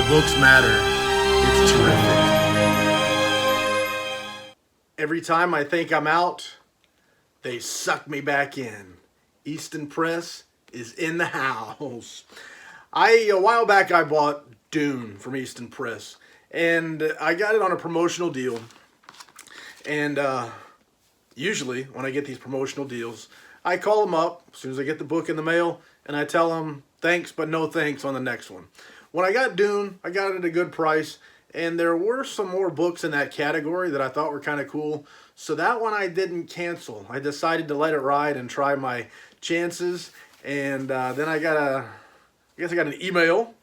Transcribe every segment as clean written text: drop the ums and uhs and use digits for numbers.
books matter. It's terrific. Every time I think I'm out, they suck me back in. Easton Press is in the house. A while back I bought Dune from Easton Press, and I got it on a promotional deal. And usually when I get these promotional deals, I call them up as soon as I get the book in the mail, and I tell them thanks but no thanks on the next one. When I got Dune, I got it at a good price, and there were some more books in that category that I thought were kind of cool. So that one I didn't cancel. I decided to let it ride and try my chances. And then I got an email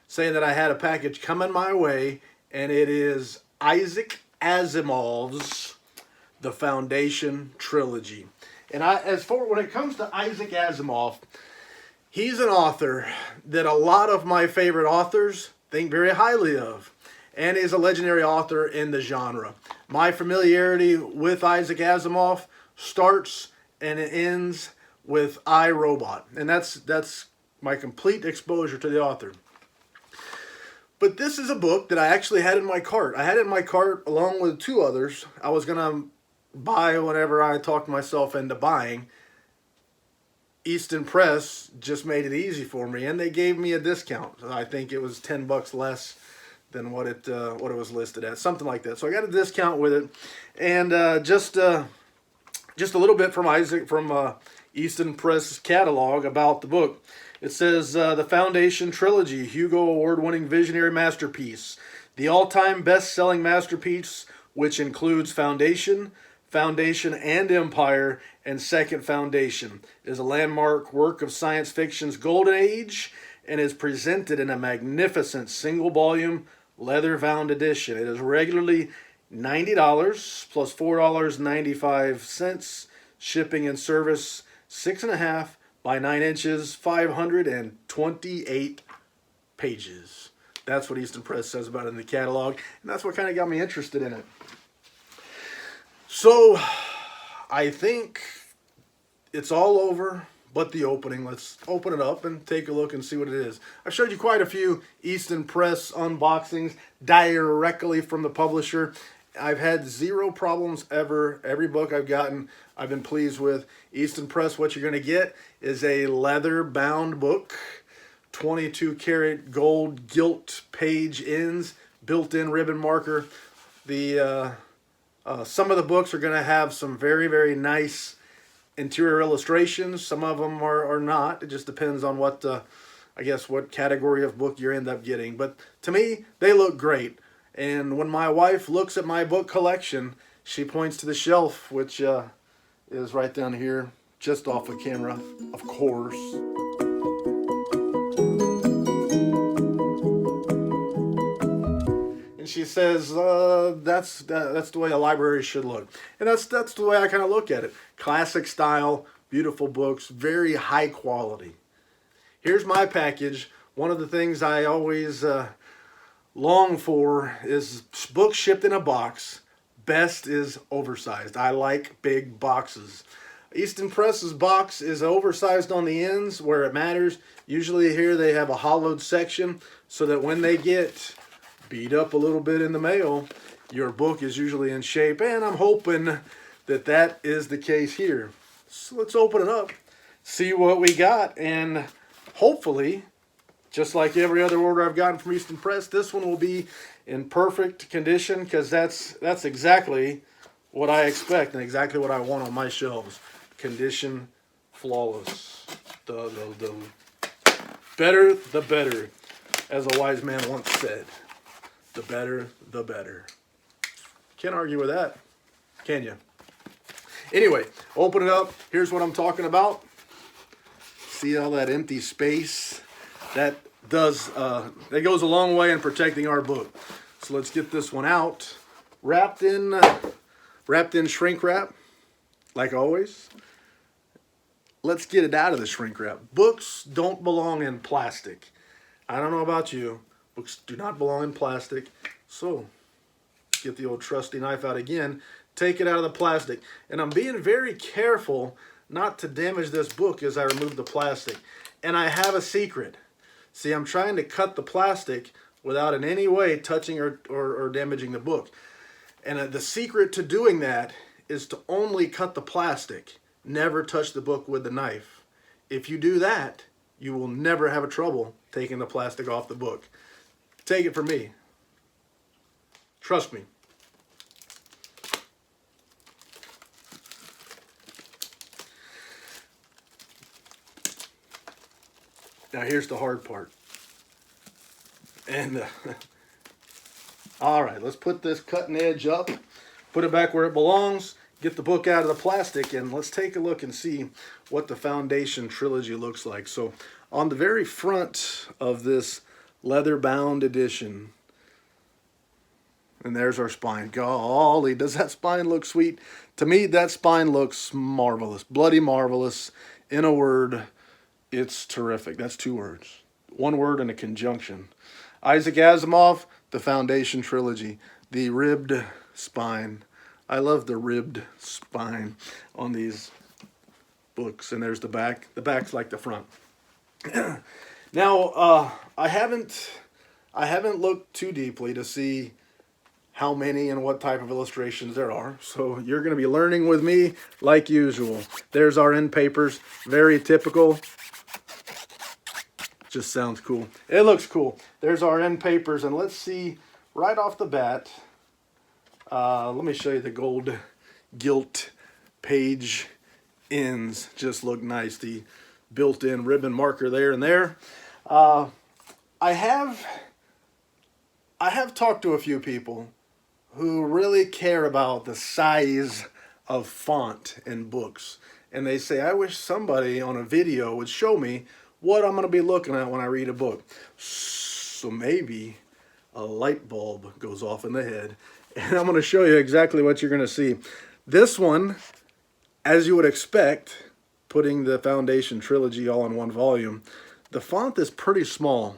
saying that I had a package coming my way, and it is Isaac Asimov's The Foundation Trilogy. And when it comes to Isaac Asimov, he's an author that a lot of my favorite authors think very highly of, and is a legendary author in the genre. My familiarity with Isaac Asimov starts and it ends with I, Robot, and that's my complete exposure to the author. But this is a book that I actually had in my cart. I had it in my cart along with two others I was going to buy whenever I talked myself into buying. Easton Press just made it easy for me, and they gave me a discount. I think it was $10 less than what it was listed at, something like that. So I got a discount with it, and just a little bit from Easton Press catalog about the book. It says the Foundation Trilogy, Hugo Award-winning visionary masterpiece, the all-time best-selling masterpiece, which includes Foundation and Empire, and Second Foundation, is a landmark work of science fiction's golden age and is presented in a magnificent single-volume, leather-bound edition. It is regularly $90 plus $4.95 shipping and service, 6.5 by 9 inches, 528 pages. That's what Easton Press says about it in the catalog, and that's what kind of got me interested in it. So, I think it's all over but the opening. Let's open it up and take a look and see what it is. I've showed you quite a few Easton Press unboxings directly from the publisher. I've had zero problems ever. Every book I've gotten, I've been pleased with. Easton Press, what you're going to get is a leather-bound book, 22 karat gold gilt page ends, built-in ribbon marker. Some of the books are going to have some very, very nice interior illustrations. Some of them are not. It just depends on what category of book you end up getting. But to me, they look great. And when my wife looks at my book collection, she points to the shelf, which is right down here, just off the camera, of course. And she says, that's the way a library should look. And that's the way I kind of look at it. Classic style, beautiful books, very high quality. Here's my package. One of the things I always long for is books shipped in a box. Best is oversized. I like big boxes. Easton Press's box is oversized on the ends where it matters. Usually here they have a hollowed section so that when they get beat up a little bit in the mail, your book is usually in shape, and I'm hoping that is the case here. So let's open it up, see what we got, and hopefully, just like every other order I've gotten from Easton Press, this one will be in perfect condition, because that's exactly what I expect and exactly what I want on my shelves. Condition flawless. The better, the better, as a wise man once said. The better, the better. Can't argue with that, can you? Anyway, open it up. Here's what I'm talking about. See all that empty space? That goes a long way in protecting our book. So let's get this one out. Wrapped in shrink wrap, like always. Let's get it out of the shrink wrap. Books don't belong in plastic. I don't know about you. Books do not belong in plastic. So, get the old trusty knife out again. Take it out of the plastic. And I'm being very careful not to damage this book as I remove the plastic. And I have a secret. See, I'm trying to cut the plastic without in any way touching or damaging the book. And the secret to doing that is to only cut the plastic, never touch the book with the knife. If you do that, you will never have a trouble taking the plastic off the book. Take it from me. Trust me. Now here's the hard part. And all right, let's put this cutting edge up, put it back where it belongs, get the book out of the plastic, and let's take a look and see what the Foundation Trilogy looks like. So on the very front of this leather-bound edition, and there's our spine. Golly, does that spine look sweet? To me, that spine looks marvelous, bloody marvelous. In a word, it's terrific. That's 2 words. 1 word and a conjunction. Isaac Asimov, the Foundation Trilogy, the ribbed spine. I love the ribbed spine on these books. And there's the back. The back's like the front. Now, I haven't looked too deeply to see how many and what type of illustrations there are. So you're going to be learning with me like usual. There's our end papers. Very typical. Just sounds cool. It looks cool. There's our end papers, and let's see right off the bat. Let me show you the gold gilt page ends. Just look nice. The built-in ribbon marker there and there. I have talked to a few people who really care about the size of font in books, and they say, I wish somebody on a video would show me what I'm going to be looking at when I read a book. So maybe a light bulb goes off in the head, and I'm going to show you exactly what you're going to see. This one, as you would expect, putting the Foundation Trilogy all in one volume, the font is pretty small.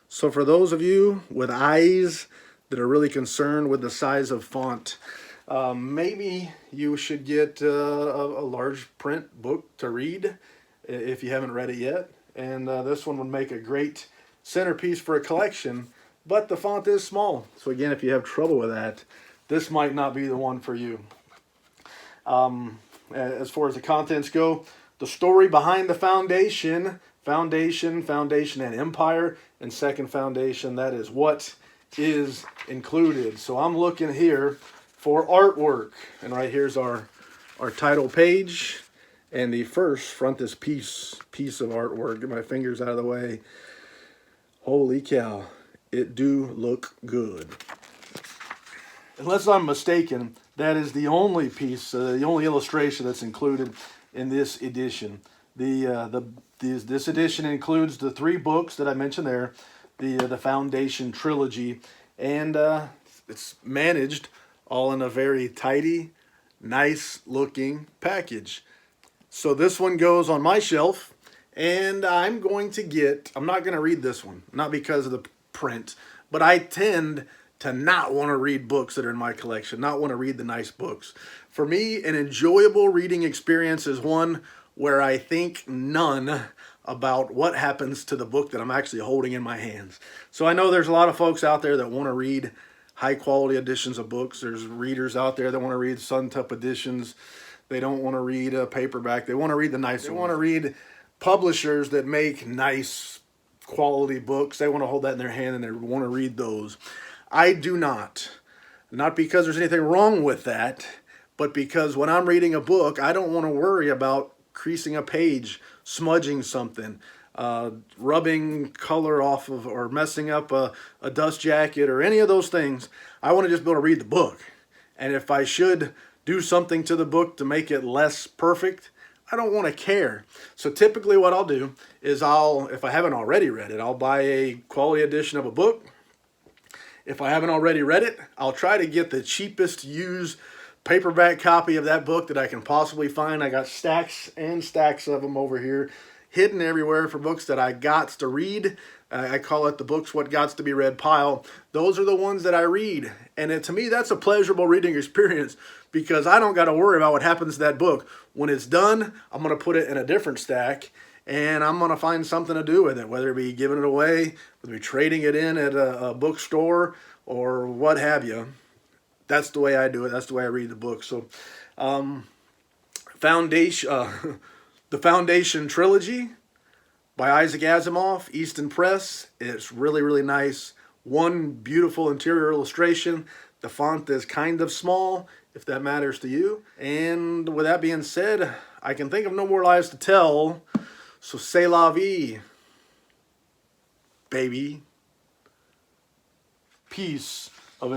So for those of you with eyes that are really concerned with the size of font, maybe you should get a large print book to read if you haven't read it yet. And this one would make a great centerpiece for a collection, but the font is small. So again, if you have trouble with that, this might not be the one for you. As far as the contents go, the story behind the Foundation, and Empire, and Second Foundation, that is what is included. So I'm looking here for artwork, and right here's our title page. And the first frontispiece piece of artwork, get my fingers out of the way. Holy cow, it do look good. Unless I'm mistaken, that is the only piece, the only illustration that's included in this edition. This edition includes the 3 books that I mentioned there, the Foundation Trilogy, and it's managed all in a very tidy, nice looking package. So this one goes on my shelf, and I'm not going to read this one, not because of the print, but I tend to not want to read books that are in my collection, not want to read the nice books. For me, an enjoyable reading experience is one where I think none about what happens to the book that I'm actually holding in my hands. So I know there's a lot of folks out there that want to read high quality editions of books. There's readers out there that want to read Suntup editions. They don't want to read a paperback. They want to read the nice. They want to read publishers that make nice quality books. They want to hold that in their hand and they want to read those. I do not. Not because there's anything wrong with that, but because when I'm reading a book, I don't want to worry about creasing a page, smudging something, rubbing color off of, or messing up a dust jacket or any of those things. I want to just be able to read the book. And if I should do something to the book to make it less perfect, I don't want to care. So typically what I'll do is if I haven't already read it, I'll buy a quality edition of a book. If I haven't already read it, I'll try to get the cheapest used paperback copy of that book that I can possibly find. I got stacks and stacks of them over here, hidden everywhere for books that I got to read. I call it the books what gots to be read pile. Those are the ones that I read. And to me, that's a pleasurable reading experience because I don't got to worry about what happens to that book. When it's done, I'm going to put it in a different stack and I'm going to find something to do with it, whether it be giving it away, whether it be trading it in at a bookstore, or what have you. That's the way I do it. That's the way I read the book. So, the Foundation Trilogy by Isaac Asimov, Easton Press. It's really, really nice. One beautiful interior illustration. The font is kind of small, if that matters to you. And with that being said, I can think of no more lies to tell. So c'est la vie, baby. Peace of